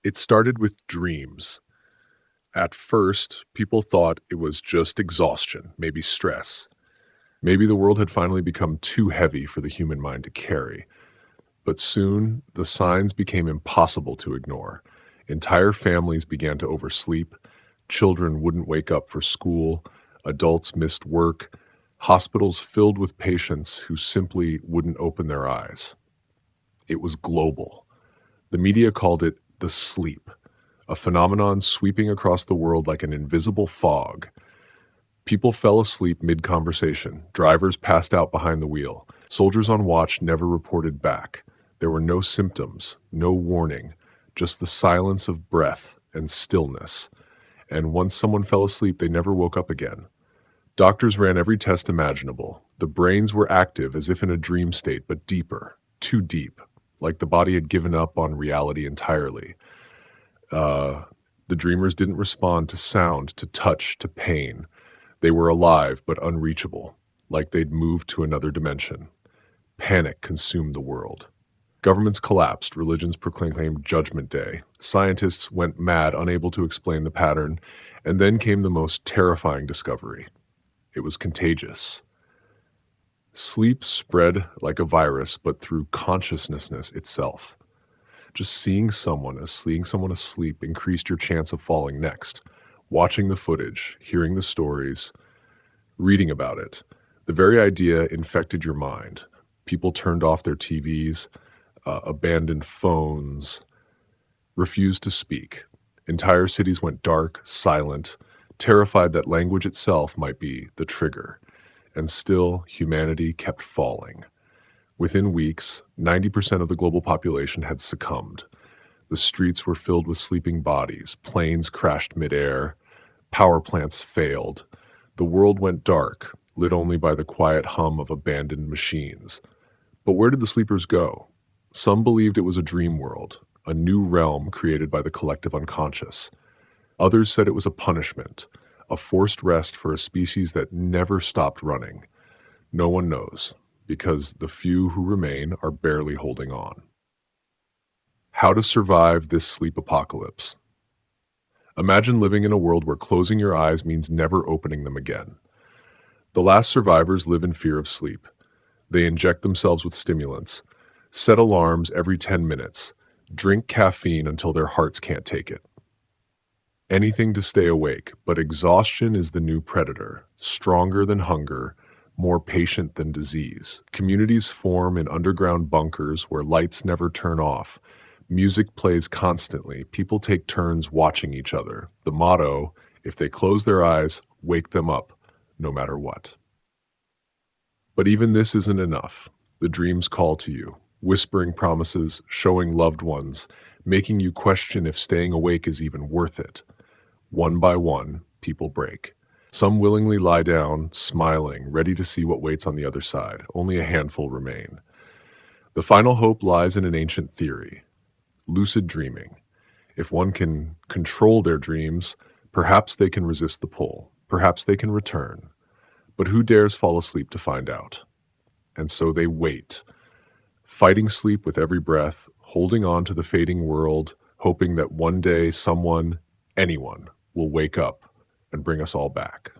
It started with dreams. At first, people thought it was just exhaustion, maybe stress. Maybe the world had finally become too heavy for the human mind to carry. But soon, the signs became impossible to ignore. Entire families began to oversleep. Children wouldn't wake up for school. Adults missed work. Hospitals filled with patients who simply wouldn't open their eyes. It was global. The media called it the sleep, a phenomenon sweeping across the world like an invisible fog. People fell asleep mid-conversation. Drivers passed out behind the wheel. Soldiers on watch never reported back. There were no symptoms, no warning, just the silence of breath and stillness. And once someone fell asleep, they never woke up again. Doctors ran every test imaginable. The brains were active as if in a dream state, but deeper, too deep, like the body had given up on reality entirely. The dreamers didn't respond to sound, to touch, to pain. They were alive but unreachable, like they'd moved to another dimension. Panic consumed the world. Governments collapsed, religions proclaimed Judgment Day. Scientists went mad, unable to explain the pattern, and then came the most terrifying discovery. It was contagious. Sleep spread like a virus, but through consciousness itself. Just seeing someone asleep increased your chance of falling next. Watching the footage, hearing the stories, reading about it, the very idea infected your mind. People turned off their TVs, abandoned phones, refused to speak. Entire cities went dark, silent, terrified that language itself might be the trigger. And still, humanity kept falling. Within weeks, 90% of the global population had succumbed. The streets were filled with sleeping bodies, planes crashed midair, power plants failed. The world went dark, lit only by the quiet hum of abandoned machines. But where did the sleepers go? Some believed it was a dream world, a new realm created by the collective unconscious. Others said it was a punishment, a forced rest for a species that never stopped running. No one knows, because the few who remain are barely holding on. How to survive this sleep apocalypse. Imagine living in a world where closing your eyes means never opening them again. The last survivors live in fear of sleep. They inject themselves with stimulants, set alarms every 10 minutes, drink caffeine until their hearts can't take it. Anything to stay awake, but exhaustion is the new predator, stronger than hunger, more patient than disease. Communities form in underground bunkers where lights never turn off. Music plays constantly. People take turns watching each other. The motto, if they close their eyes, wake them up, no matter what. But even this isn't enough. The dreams call to you, whispering promises, showing loved ones, making you question if staying awake is even worth it. One by one, people break. Some willingly lie down, smiling, ready to see what waits on the other side. Only a handful remain. The final hope lies in an ancient theory, lucid dreaming. If one can control their dreams, perhaps they can resist the pull. Perhaps they can return. But who dares fall asleep to find out? And so they wait, fighting sleep with every breath, holding on to the fading world, hoping that one day someone, anyone, will wake up and bring us all back.